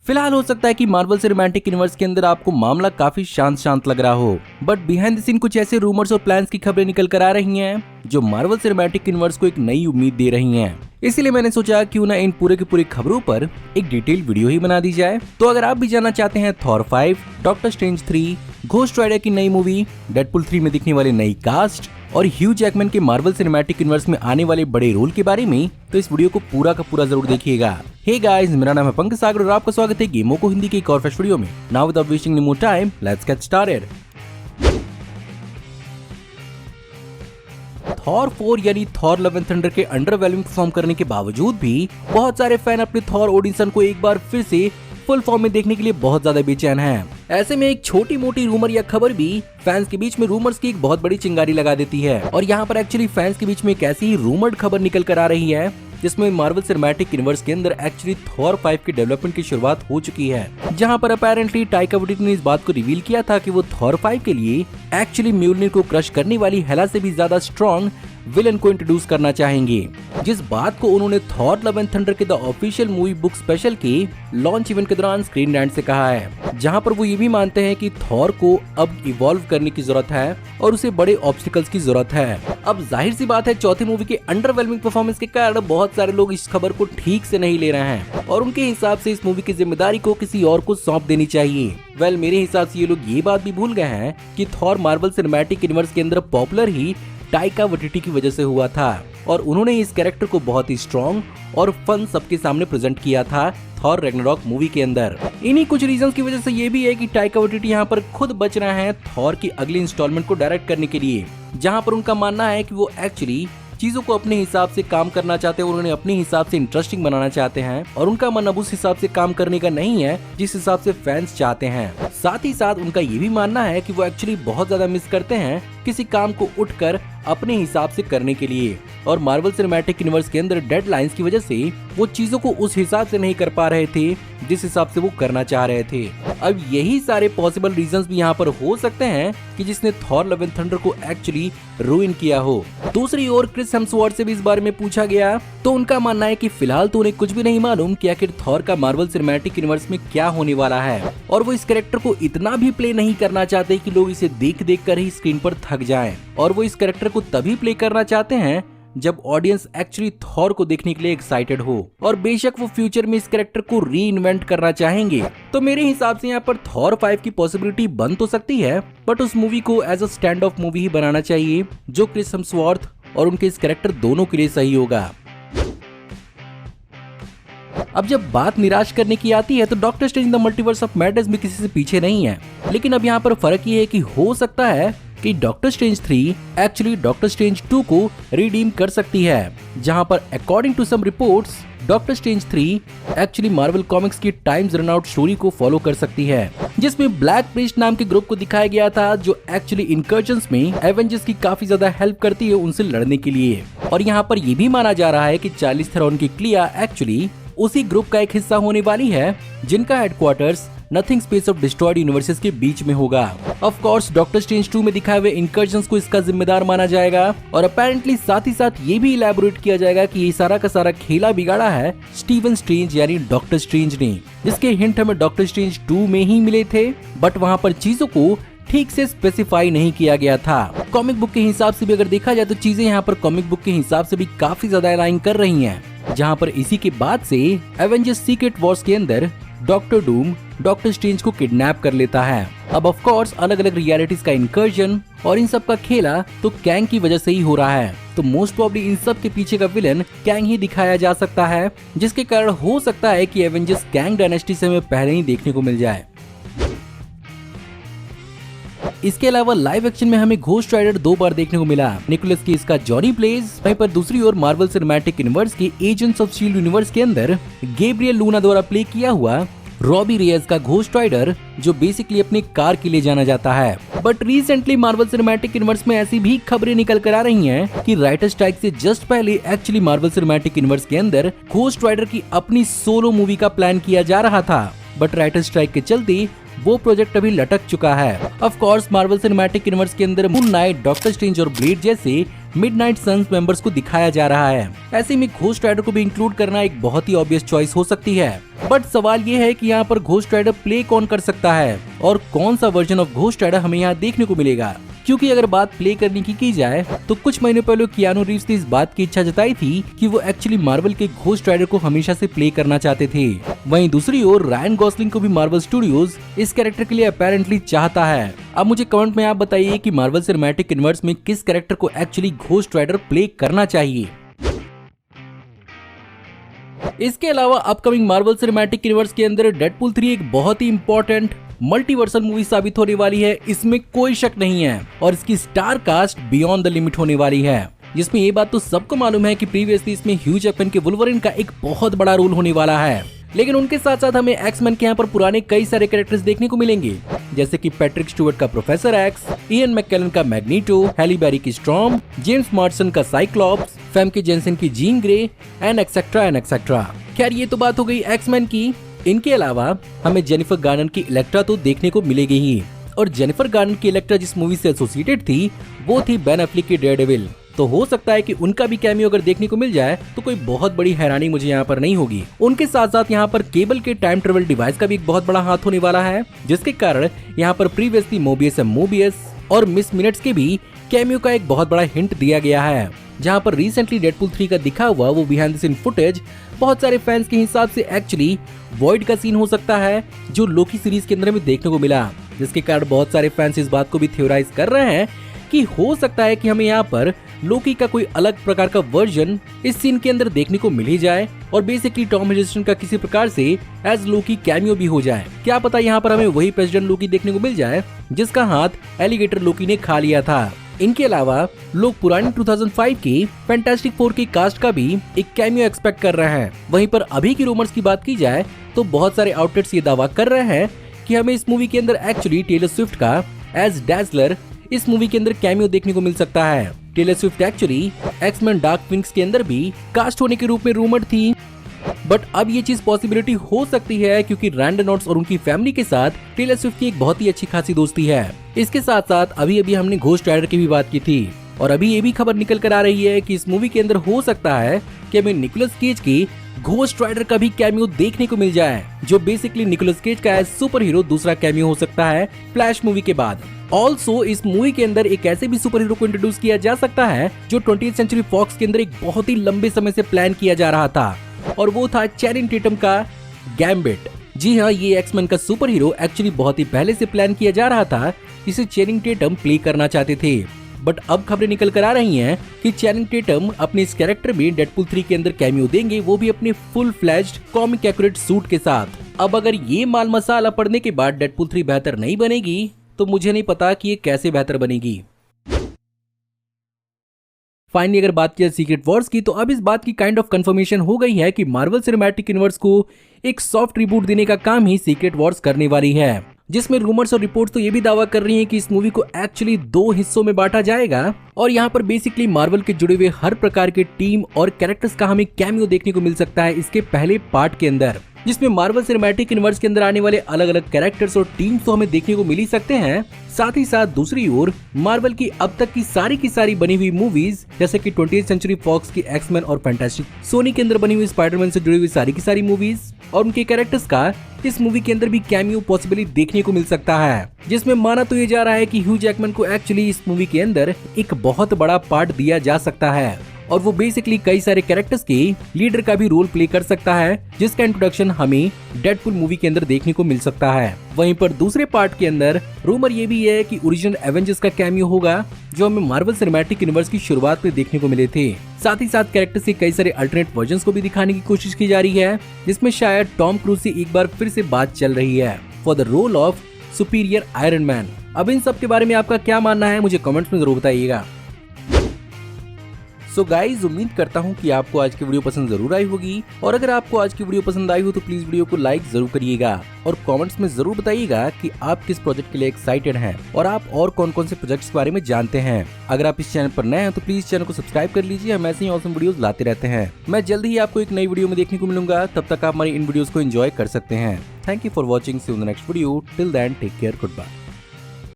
फिलहाल हो सकता है कि मार्वल सिनेमैटिक यूनिवर्स के अंदर आपको मामला काफी शांत शांत लग रहा हो, बट बिहाइंड द सीन कुछ ऐसे रूमर्स और प्लान्स की खबरें निकल कर आ रही हैं जो मार्वल सिनेमैटिक यूनिवर्स को एक नई उम्मीद दे रही हैं। इसीलिए मैंने सोचा क्यों ना इन पूरे की पूरी खबरों पर एक डिटेल वीडियो ही बना दी जाए। तो अगर आप भी जानना चाहते हैं Thor 5, doctor strange 3, ghost rider की नई मूवी, डेडपुल 3 में दिखने वाली नई कास्ट और ह्यू जैकमैन के मार्वल सिनेमैटिक यूनिवर्स में आने वाले बड़े रोल के बारे में, तो इस वीडियो को पूरा का पूरा जरूर देखिएगा। हे गाइस, मेरा नाम है पंकज सागर और आपका स्वागत है गेमों को हिंदी की एक और फ्रेश वीडियो में। Now without wasting any more time, let's get started. Thor 4 यानी थॉर लव एंड थंडर के अंडरवेलमिंग परफॉर्म करने के बावजूद भी बहुत सारे फैन अपने थॉर ऑडिशन को एक बार फिर से फुल फॉर्म में देखने के लिए बहुत ज्यादा बेचैन हैं। ऐसे में एक छोटी मोटी रूमर या खबर भी फैंस के बीच में रूमर्स की एक बहुत बड़ी चिंगारी लगा देती है। और यहाँ पर एक्चुअली फैंस के बीच में एक ऐसी ही रूमर्ड खबर निकल कर आ रही है जिसमें मार्वल सिनेमैटिक यूनिवर्स के अंदर एक्चुअली थॉर 5 की डेवलपमेंट की शुरुआत हो चुकी है, जहां पर अपेरेंटली टाइका वाइटिटी ने इस बात को रिवील किया था कि वो थॉर 5 के लिए एक्चुअली म्योल्निर को क्रश करने वाली हेला से भी ज्यादा स्ट्रॉन्ग विलन को इंट्रोड्यूस करना चाहेंगे। जिस बात को उन्होंने थॉर लव एंड थंडर के the official movie book special के लॉन्च इवेंट के दौरान स्क्रीन रैंट से कहा है, जहां पर वो ये भी मानते हैं कि थॉर को अब इवॉल्व करने की जरूरत है और उसे बड़े ऑब्स्टिकल्स की जरूरत है। अब जाहिर सी बात है, चौथी मूवी के अंडरवेलमिंग परफॉर्मेंस के कारण बहुत सारे लोग इस खबर को ठीक से नहीं ले रहे हैं और उनके हिसाब से इस मूवी की जिम्मेदारी को किसी और को सौंप देनी चाहिए। मेरे हिसाब से ये लोग ये बात भी भूल गए हैं कि थॉर मार्वल सिनेमैटिक यूनिवर्स के अंदर पॉपुलर ही टाइका वाइटिटी की वजह से हुआ था और उन्होंने इस कैरेक्टर को बहुत ही स्ट्रॉन्ग और फन सबके सामने प्रेजेंट किया था थॉर रैग्नारॉक मूवी के अंदर। इन्हीं कुछ रीजंस की वजह से ये भी है कि टाइका वाइटिटी यहाँ पर खुद बच रहे हैं थॉर की अगली इंस्टॉलमेंट को डायरेक्ट करने के लिए, जहाँ पर उनका मानना है कि वो एक्चुअली चीजों को अपने हिसाब से काम करना चाहते हैं और उन्हें अपने हिसाब से इंटरेस्टिंग बनाना चाहते हैं और उनका मन अब उस हिसाब से काम करने का नहीं है जिस हिसाब से फैंस चाहते हैं। साथ ही साथ उनका ये भी मानना है कि वो एक्चुअली बहुत ज्यादा मिस करते हैं किसी काम को उठकर अपने हिसाब से करने के लिए, और मार्वल सिनेमैटिक यूनिवर्स के अंदर डेडलाइंस की वजह से वो चीजों को उस हिसाब से नहीं कर पा रहे थे जिस हिसाब से वो करना चाह रहे थे। अब यही सारे पॉसिबल रीजंस भी यहाँ पर हो सकते हैं कि जिसने थॉर लव एंड थंडर को एक्चुअली रूइन किया हो। दूसरी ओर क्रिस हेम्सवर्थ से भी इस बारे में पूछा गया तो उनका मानना है कि फिलहाल तो उन्हें कुछ भी नहीं मालूम कि आखिर थॉर का मार्वल सिनेमैटिक यूनिवर्स में क्या होने वाला है, और वो इस कैरेक्टर को इतना भी प्ले नहीं करना चाहते कि लोग इसे देख देख कर ही स्क्रीन पर थक जाएं, और वो इस कैरेक्टर को तभी प्ले करना चाहते हैं जब ऑडियंस एक्चुअली थॉर को देखने के लिए एक्साइटेड हो, और बेशक वो फ्यूचर में इस कैरेक्टर को री इन्वेंट करना चाहेंगे। तो मेरे हिसाब से यहाँ पर थॉर 5 की पॉसिबिलिटी बन तो सकती है, बट उस मूवी को as a stand off movie ही बनाना चाहिए जो क्रिस हेम्सवर्थ और उनके इस कैरेक्टर दोनों के लिए सही होगा। अब जब बात निराश करने की आती है तो doctor strange the multiverse of madness भी किसी से पीछे नहीं है, लेकिन अब यहाँ पर फर्क ये है कि हो सकता है कि doctor strange 3 actually doctor strange 2 को रिडीम कर सकती है, जहां पर according to some reports doctor strange 3 actually Marvel comics की टाइम्स रन आउट स्टोरी को फॉलो कर सकती है, जिसमें ब्लैक प्रीस्ट नाम के ग्रुप को दिखाया गया था जो एक्चुअली इनकर्जन्स में एवेंजर्स की काफी ज्यादा हेल्प करती है उनसे लड़ने के लिए। और यहाँ पर ये भी माना जा रहा है कि चार्लिस थेरॉन की क्लिया एक्चुअली उसी ग्रुप का एक हिस्सा होने वाली है जिनका headquarters nothing space of destroyed universes के बीच में होगा। ऑफ कोर्स डॉक्टर स्ट्रेंज 2 में दिखाए हुए इनकर्जन्स को इसका जिम्मेदार माना जाएगा, और अपेरेंटली साथ ही साथ ये भी इलैबोरेट किया जाएगा कि ये सारा का सारा खेला बिगाड़ा है स्टीवन स्ट्रेंज यानी डॉक्टर स्ट्रेंज ने, जिसके हिंट हमें डॉक्टर स्ट्रेंज 2 में ही मिले थे, बट वहाँ पर चीजों को ठीक से स्पेसिफाई नहीं किया गया था। कॉमिक बुक के हिसाब से भी अगर देखा जाए तो चीजें यहाँ पर कॉमिक बुक के हिसाब से भी काफी ज्यादा अलाइन कर रही हैं, जहाँ पर इसी के बाद से एवेंजर्स सीक्रेट वॉर्स के अंदर डॉक्टर डूम डॉक्टर स्ट्रेंज को किडनैप कर लेता है। अब ऑफ कोर्स अलग अलग रियलिटीज का इंकर्जन और इन सब का खेला तो कैंग की वजह से ही हो रहा है, तो मोस्ट प्रोबब्ली इन सब के पीछे का विलन कैंग ही दिखाया जा सकता है, जिसके कारण हो सकता है कि एवेंजर्स कैंग डायनेस्टी से हमें पहले ही देखने को मिल जाए। इसके अलावा लाइव एक्शन में हमें घोस्ट राइडर 2 बार देखने को मिला। निकोलस केज का जॉनी प्लेज, वहीं पर दूसरी ओर मार्वल सिनेमैटिक यूनिवर्स के एजेंट्स ऑफ शील्ड यूनिवर्स के अंदर गैब्रियल लूना द्वारा प्ले किया हुआ रॉबी रेयस का घोस्ट राइडर, जो बेसिकली अपनी कार के लिए जाना जाता है। But recently Marvel cinematic universe में ऐसी भी खबरें निकल कर आ रही हैं कि राइटर स्ट्राइक से जस्ट पहले एक्चुअली मार्वल सिनेमैटिक यूनिवर्स के अंदर घोस्ट राइडर की अपनी सोलो मूवी का प्लान किया जा रहा था, बट राइटर स्ट्राइक के चलते वो प्रोजेक्ट अभी लटक चुका है। Of course Marvel cinematic universe के अंदर मून नाइट, डॉक्टर स्ट्रेंज और ब्लेड जैसे मिडनाइट सन्स मेंबर्स को दिखाया जा रहा है। ऐसे में घोस्ट राइडर को भी इंक्लूड करना एक बहुत ही ऑब्वियस चॉइस हो सकती है। बट सवाल ये है कि यहाँ पर घोस्ट राइडर प्ले कौन कर सकता है और कौन सा वर्जन ऑफ घोस्ट राइडर हमें यहाँ देखने को मिलेगा। क्योंकि अगर बात प्ले करने की जाए तो कुछ महीने पहले कियानू रीव्स ने इस बात की इच्छा जताई थी कि वो एक्चुअली मार्वल के घोस्ट राइडर को हमेशा से प्ले करना चाहते थे। वहीं दूसरी ओर रायन गॉसलिंग को भी मार्वल स्टूडियोज इस कैरेक्टर के लिए अपेरेंटली चाहता है। अब मुझे कमेंट में आप बताइए कि मार्वल सिनेमैटिक यूनिवर्स में किस कैरेक्टर को एक्चुअली घोस्ट राइडर प्ले करना चाहिए। इसके अलावा अपकमिंग मार्वल सिनेमैटिक यूनिवर्स के अंदर डेडपूल 3 एक बहुत ही इंपॉर्टेंट मल्टीवर्सल मूवी साबित होने वाली है, इसमें कोई शक नहीं है। और इसकी star cast beyond the limit होने वाली है, जिसमें ये बात तो सबको मालूम है कि प्रीवियसली इसमें ह्यू जैकमैन के वुल्वरिन का एक बहुत बड़ा रोल होने वाला है। लेकिन उनके साथ साथ हमें एक्स-मैन के यहाँ पर पुराने कई सारे कैरेक्टर्स देखने को मिलेंगे, जैसे कि पैट्रिक स्टुअर्ट का प्रोफेसर एक्स, इयन मैकेलन का मैग्नीटो, हैली बेरी की स्टॉर्म, जेम्स मार्सन का साइक्लॉप्स, फेमके जेनसेन की जीन ग्रे एंड एक्सेट्रा। खैर ये तो बात हो गई एक्स-मैन की। इनके अलावा हमें जेनिफर गार्नर की इलेक्ट्रा तो देखने को मिलेगी ही, और जेनिफर गार्नर की इलेक्ट्रा जिस मूवी से एसोसिएटेड थी वो थी बेन एफ्लेक की डेयरडेविल। तो हो सकता है कि उनका भी कैमियो अगर देखने को मिल जाए तो कोई बहुत बड़ी हैरानी मुझे यहाँ पर नहीं होगी। उनके साथ साथ यहाँ पर केबल के टाइम ट्रेवल डिवाइस का भी एक बहुत बड़ा हाथ होने वाला है, जिसके कारण यहाँ पर प्रीवियसली मोबियस और मिस मिनट्स के भी कैमियो का एक बहुत बड़ा हिंट दिया गया है। जहाँ पर रिसेंटली डेडपूल 3 का दिखा हुआ वो बिहाइंड द सीन फुटेज बहुत सारे फैंस के हिसाब से एक्चुअली वॉइड का सीन हो सकता है, जो लोकी सीरीज के अंदर में देखने को मिला, जिसके कारण बहुत सारे फैंस इस बात को भी थ्योराइज कर रहे हैं कि हो सकता है कि हमें यहाँ पर लोकी का कोई अलग प्रकार का वर्जन इस सीन के अंदर देखने को मिल ही जाए और बेसिकली टॉम हिडलस्टन का किसी प्रकार से एज लोकी कैमियो भी हो जाए। क्या पता यहाँ पर हमें वही प्रेसिडेंट लोकी देखने को मिल जाए जिसका हाथ एलिगेटर लोकी ने खा लिया था। इनके अलावा लोग पुरानी 2005 की फैंटास्टिक फोर की कास्ट का भी एक कैमियो एक्सपेक्ट कर रहे हैं। वहीं पर अभी की रूमर्स की बात की जाए तो बहुत सारे आउटलेट्स ये दावा कर रहे हैं कि हमें इस मूवी के अंदर एक्चुअली टेलर स्विफ्ट का एज डैज़लर इस मूवी के अंदर कैमियो देखने को मिल सकता है। Taylor Swift actually X Man dark phoenix के अंदर भी कास्ट होने के रूप में रूमर्ड थी, बट अब ये चीज पॉसिबिलिटी हो सकती है क्योंकि रैंड रेनॉल्ड्स और उनकी फैमिली के साथ टेलर स्विफ्ट की एक बहुत ही अच्छी खासी दोस्ती है। इसके साथ साथ अभी हमने घोस्ट राइडर की भी बात की थी और अभी ये भी खबर निकल कर आ रही है कि इस मूवी के अंदर हो सकता है कि हमें निकोलस केज की घोस्ट राइडर का भी कैमियो देखने को मिल जाए, जो बेसिकली निकोलस केज का सुपर हीरो दूसरा कैमियो हो सकता है फ्लैश मूवी के बाद। ऑल्सो इस मूवी के अंदर एक ऐसे भी सुपर हीरो को इंट्रोड्यूस किया जा सकता है जो 20th सेंचुरी फॉक्स के अंदर एक बहुत ही लंबे समय से प्लान किया जा रहा था, और वो था चैनिंग टेटम का गैम्बिट। जी हाँ, ये एक्स-मैन का सुपर हीरो एक्चुअली बहुत ही पहले से प्लान किया जा रहा था, इसे चैनिंग टेटम प्ले करना चाहते थे। बट अब खबरें निकल कर आ रही हैं कि चैनिंग टेटम अपने इस कैरेक्टर में डेडपूल 3 के अंदर कैमियो देंगे, वो भी अपने full flashed comic accurate suit के साथ। अब अगर ये माल मसाला पड़ने के बाद डेडपूल 3 बेहतर नहीं बनेगी तो मुझे नहीं पता कि ये कैसे बेहतर बनेगी। फाइनली अगर बात किया सीक्रेट वॉर्स की, तो अब इस बात की काइंड ऑफ कंफर्मेशन हो गई है कि मार्वल सिनेमैटिक यूनिवर्स को एक सॉफ्ट रिबूट देने का काम ही सीक्रेट वॉर्स करने वाली है, जिसमें रूमर्स और रिपोर्ट्स तो ये भी दावा कर रही हैं कि इस मूवी को एक्चुअली 2 हिस्सों में बांटा जाएगा और यहाँ पर बेसिकली मार्वल के जुड़े हुए हर प्रकार के टीम और कैरेक्टर्स का हमें कैमियो देखने को मिल सकता है इसके पहले पार्ट के अंदर, जिसमें मार्वल सिनेमैटिक यूनिवर्स के अंदर आने वाले अलग अलग कैरेक्टर्स और टीम्स तो हमें देखने को मिल ही सकते हैं। साथ ही साथ दूसरी ओर मार्वल की अब तक की सारी बनी हुई मूवीज, जैसे कि 20th सेंचुरी फॉक्स की एक्स-मैन और फैंटास्टिक सोनी के अंदर बनी हुई स्पाइडरमैन से जुड़ी हुई सारी की सारी मूवीज और उनके कैरेक्टर्स का इस मूवी के अंदर भी कैमियो पॉसिबली देखने को मिल सकता है, जिसमें माना तो ये जा रहा है कि ह्यू जैकमैन को एक्चुअली इस मूवी के अंदर एक बहुत बड़ा पार्ट दिया जा सकता है और वो बेसिकली कई सारे कैरेक्टर्स के लीडर का भी रोल प्ले कर सकता है, जिसका इंट्रोडक्शन हमें डेडपूल मूवी के अंदर देखने को मिल सकता है। वहीं पर दूसरे पार्ट के अंदर रूमर ये भी है कि ओरिजिनल एवेंजर्स का कैमियो होगा, जो हमें मार्वल सिनेमैटिक यूनिवर्स की शुरुआत में देखने को मिले थे। साथ ही साथ कैरेक्टर्स के कई सारे अल्टरनेट वर्जन्स को भी दिखाने की कोशिश की जा रही है, जिसमें शायद टॉम क्रूज से एक बार फिर से बात चल रही है for the role of superior iron man. अब इन सब के बारे में आपका क्या मानना है, मुझे कमेंट्स में जरूर बताइएगा। सो गाइज उम्मीद करता हूँ कि आपको आज की वीडियो पसंद जरूर आई होगी, और अगर आपको आज की वीडियो पसंद आई हो तो प्लीज वीडियो को लाइक जरूर करिएगा और कमेंट्स में जरूर बताइएगा कि आप किस प्रोजेक्ट के लिए एक्साइटेड हैं और आप और कौन कौन से प्रोजेक्ट्स के बारे में जानते हैं। अगर आप इस चैनल पर नए हैं तो प्लीज चैनल को सब्सक्राइब कर लीजिए, हम ऐसे ही ऑसम वीडियोस लाते रहते हैं। मैं जल्द ही आपको एक नई वीडियो में देखने को मिलूंगा, तब तक आप हमारी इन वीडियोस को एंजॉय कर सकते हैं। Thank you for watching, see you in the next video, till then take care, good bye.